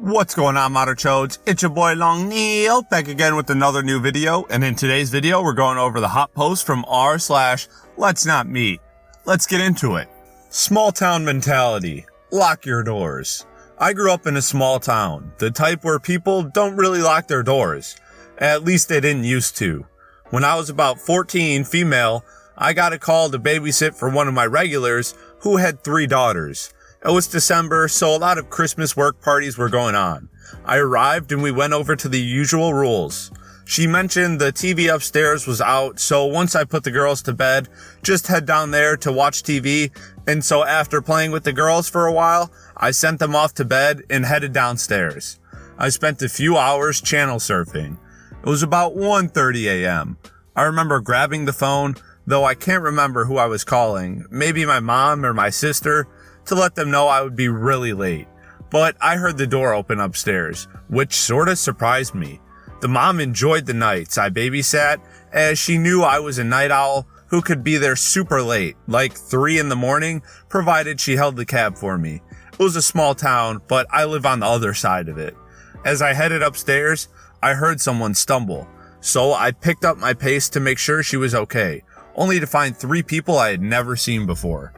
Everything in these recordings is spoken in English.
What's going on, Modder Chodes? It's your boy Long Neil, back again with another new video, and in today's video we're going over the hot post from r/LetsNotMeet. Let's get into it. Small town mentality. Lock your doors. I grew up in a small town, the type where people don't really lock their doors. At least they didn't used to. When I was about 14, female, I got a call to babysit for one of my regulars who had 3 daughters. It was December, so a lot of Christmas work parties were going on. I arrived and we went over to the usual rules. She mentioned the TV upstairs was out, so once I put the girls to bed, just head down there to watch TV, and so after playing with the girls for a while, I sent them off to bed and headed downstairs. I spent a few hours channel surfing. It was about 1:30 a.m. I remember grabbing the phone, though I can't remember who I was calling, maybe my mom or my sister, to let them know I would be really late. But I heard the door open upstairs, which sorta surprised me. The mom enjoyed the nights I babysat, as she knew I was a night owl who could be there super late, like 3 in the morning, provided she held the cab for me. It was a small town, but I live on the other side of it. As I headed upstairs, I heard someone stumble, so I picked up my pace to make sure she was okay, only to find 3 people I had never seen before.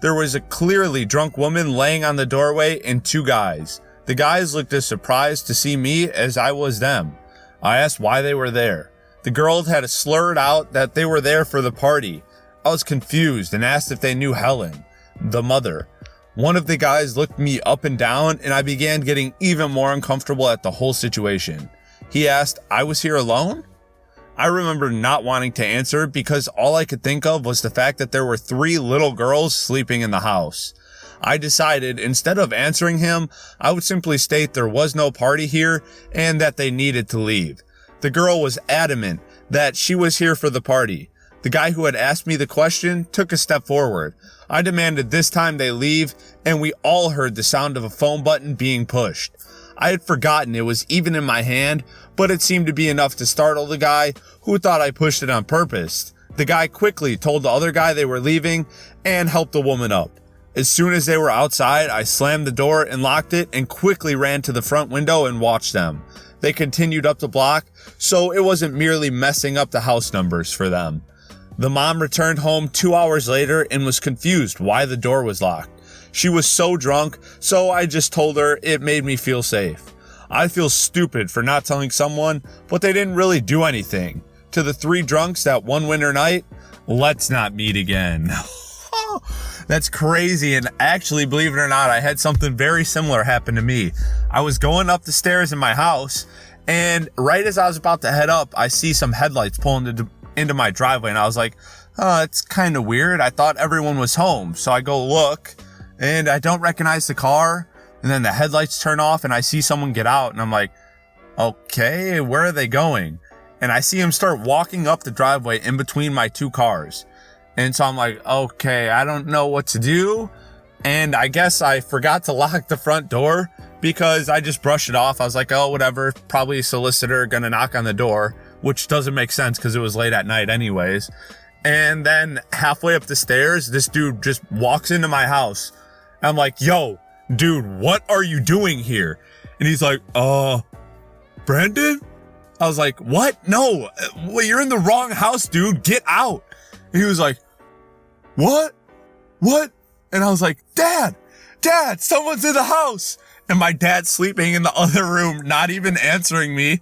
There was a clearly drunk woman laying on the doorway and 2 guys. The guys looked as surprised to see me as I was them. I asked why they were there. The girls had slurred out that they were there for the party. I was confused and asked if they knew Helen, the mother. One of the guys looked me up and down, and I began getting even more uncomfortable at the whole situation. He asked, I was here alone? I remember not wanting to answer because all I could think of was the fact that there were 3 little girls sleeping in the house. I decided instead of answering him, I would simply state there was no party here and that they needed to leave. The girl was adamant that she was here for the party. The guy who had asked me the question took a step forward. I demanded this time they leave, and we all heard the sound of a phone button being pushed. I had forgotten it was even in my hand, but it seemed to be enough to startle the guy who thought I pushed it on purpose. The guy quickly told the other guy they were leaving and helped the woman up. As soon as they were outside, I slammed the door and locked it and quickly ran to the front window and watched them. They continued up the block, so it wasn't merely messing up the house numbers for them. The mom returned home 2 hours later and was confused why the door was locked. She was so drunk, so I just told her it made me feel safe. I feel stupid for not telling someone, but they didn't really do anything. To the 3 drunks that one winter night, let's not meet again. That's crazy, and actually, believe it or not, I had something very similar happen to me. I was going up the stairs in my house, and right as I was about to head up, I see some headlights pulling into my driveway, and I was like, oh, it's kind of weird. I thought everyone was home, so I go look, and I don't recognize the car, and then the headlights turn off, and I see someone get out, and I'm like, okay, where are they going? And I see him start walking up the driveway in between my 2 cars. And so I'm like, okay, I don't know what to do. And I guess I forgot to lock the front door because I just brushed it off. I was like, oh, whatever, probably a solicitor gonna knock on the door, which doesn't make sense because it was late at night anyways. And then halfway up the stairs, this dude just walks into my house. I'm like, yo, dude, what are you doing here? And he's like, Brandon? I was like, what? No, well, you're in the wrong house, dude. Get out. And he was like, what? And I was like, Dad, someone's in the house. And my dad's sleeping in the other room, not even answering me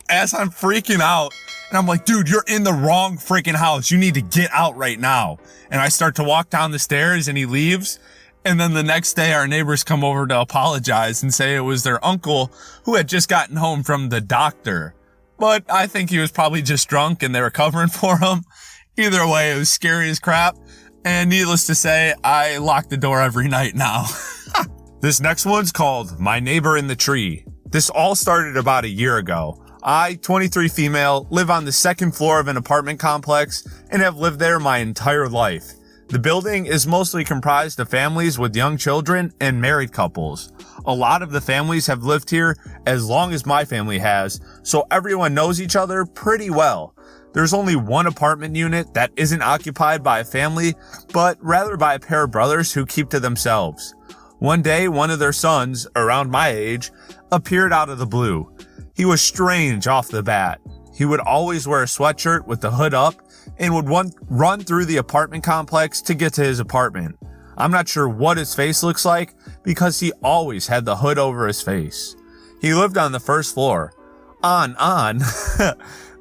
as I'm freaking out. And I'm like, dude, you're in the wrong freaking house. You need to get out right now. And I start to walk down the stairs and he leaves. And then the next day, our neighbors come over to apologize and say it was their uncle who had just gotten home from the doctor. But I think he was probably just drunk and they were covering for him. Either way, it was scary as crap. And needless to say, I lock the door every night now. This next one's called My Neighbor in the Tree. This all started about a year ago. I, 23 female, live on the 2nd floor of an apartment complex and have lived there my entire life. The building is mostly comprised of families with young children and married couples. A lot of the families have lived here as long as my family has, so everyone knows each other pretty well. There's only one apartment unit that isn't occupied by a family, but rather by a pair of brothers who keep to themselves. One day, one of their sons, around my age, appeared out of the blue. He was strange off the bat. He would always wear a sweatshirt with the hood up and would run through the apartment complex to get to his apartment. I'm not sure what his face looks like because he always had the hood over his face. He lived on the first floor, on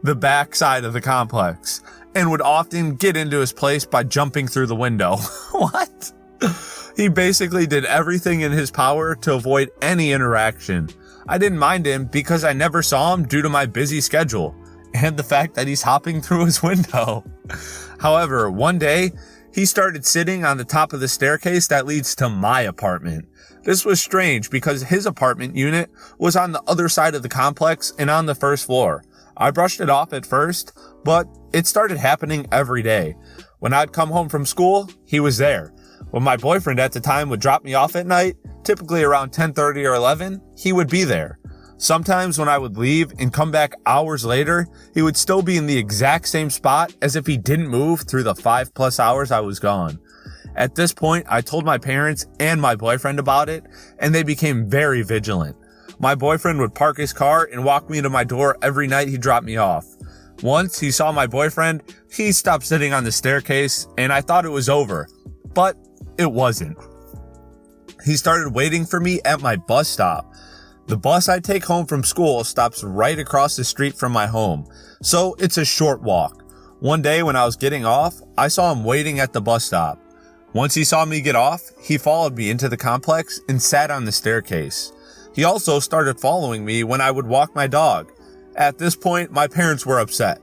the back side of the complex, and would often get into his place by jumping through the window. What? He basically did everything in his power to avoid any interaction. I didn't mind him because I never saw him due to my busy schedule and the fact that he's hopping through his window. However, one day, he started sitting on the top of the staircase that leads to my apartment. This was strange because his apartment unit was on the other side of the complex and on the first floor. I brushed it off at first, but it started happening every day. When I'd come home from school, he was there. When my boyfriend at the time would drop me off at night, typically around 10:30 or 11, he would be there. Sometimes when I would leave and come back hours later, he would still be in the exact same spot as if he didn't move through the 5+ hours I was gone. At this point, I told my parents and my boyfriend about it, and they became very vigilant. My boyfriend would park his car and walk me to my door every night he dropped me off. Once he saw my boyfriend, he stopped sitting on the staircase, and I thought it was over, but it wasn't. He started waiting for me at my bus stop. The bus I take home from school stops right across the street from my home, so it's a short walk. One day when I was getting off, I saw him waiting at the bus stop. Once he saw me get off, he followed me into the complex and sat on the staircase. He also started following me when I would walk my dog. At this point, my parents were upset.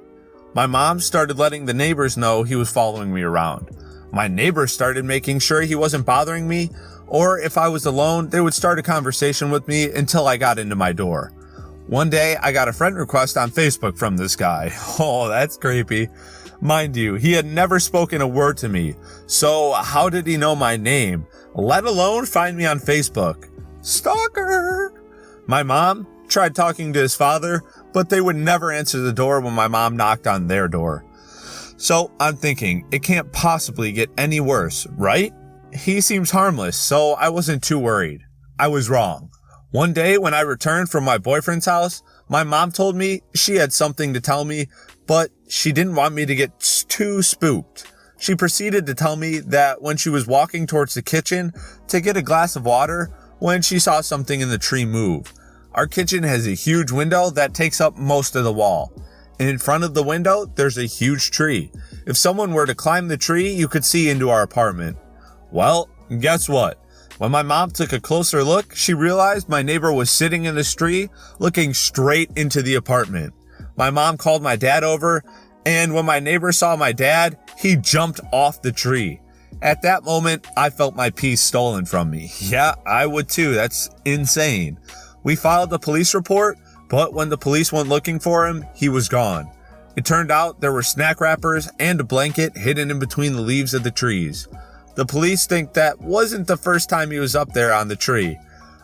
My mom started letting the neighbors know he was following me around. My neighbors started making sure he wasn't bothering me, or if I was alone, they would start a conversation with me until I got into my door. One day, I got a friend request on Facebook from this guy. Oh, that's creepy. Mind you, he had never spoken a word to me, so how did he know my name, let alone find me on Facebook? Stalker! My mom tried talking to his father, but they would never answer the door when my mom knocked on their door. So I'm thinking, it can't possibly get any worse, right? He seems harmless, so I wasn't too worried. I was wrong. One day when I returned from my boyfriend's house, my mom told me she had something to tell me, but she didn't want me to get too spooked. She proceeded to tell me that when she was walking towards the kitchen to get a glass of water, when she saw something in the tree move. Our kitchen has a huge window that takes up most of the wall. And in front of the window, there's a huge tree. If someone were to climb the tree, you could see into our apartment. Well, guess what? When my mom took a closer look, she realized my neighbor was sitting in this tree, looking straight into the apartment. My mom called my dad over, and when my neighbor saw my dad, he jumped off the tree. At that moment, I felt my peace stolen from me. Yeah, I would too. That's insane. We filed a police report, but when the police went looking for him, he was gone. It turned out there were snack wrappers and a blanket hidden in between the leaves of the trees. The police think that wasn't the first time he was up there on the tree.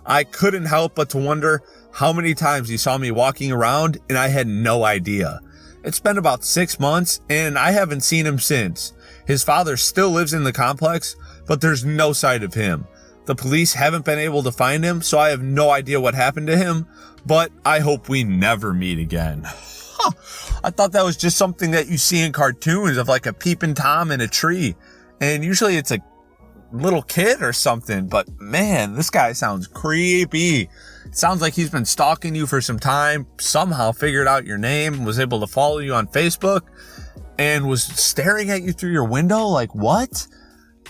I couldn't help but to wonder how many times he saw me walking around and I had no idea. It's been about 6 months and I haven't seen him since. His father still lives in the complex, but there's no sight of him. The police haven't been able to find him, so I have no idea what happened to him, but I hope we never meet again. I thought that was just something that you see in cartoons of like a peeping Tom in a tree. And usually it's a little kid or something, but man, this guy sounds creepy. It sounds like he's been stalking you for some time, somehow figured out your name, was able to follow you on Facebook, and was staring at you through your window. Like, what?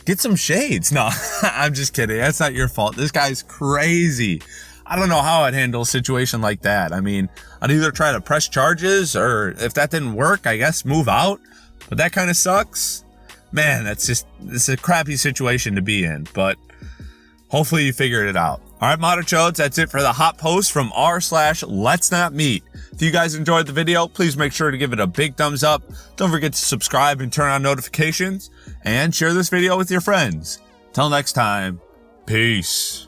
Get some shades. No, I'm just kidding. That's not your fault. This guy's crazy. I don't know how I'd handle a situation like that. I mean, I'd either try to press charges, or if that didn't work, I guess move out. But that kind of sucks. Man, it's a crappy situation to be in, but hopefully you figured it out. All right, Moderchodes, that's it for the hot post from r/LetsNotMeet. If you guys enjoyed the video, please make sure to give it a big thumbs up. Don't forget to subscribe and turn on notifications, and share this video with your friends. Till next time, peace.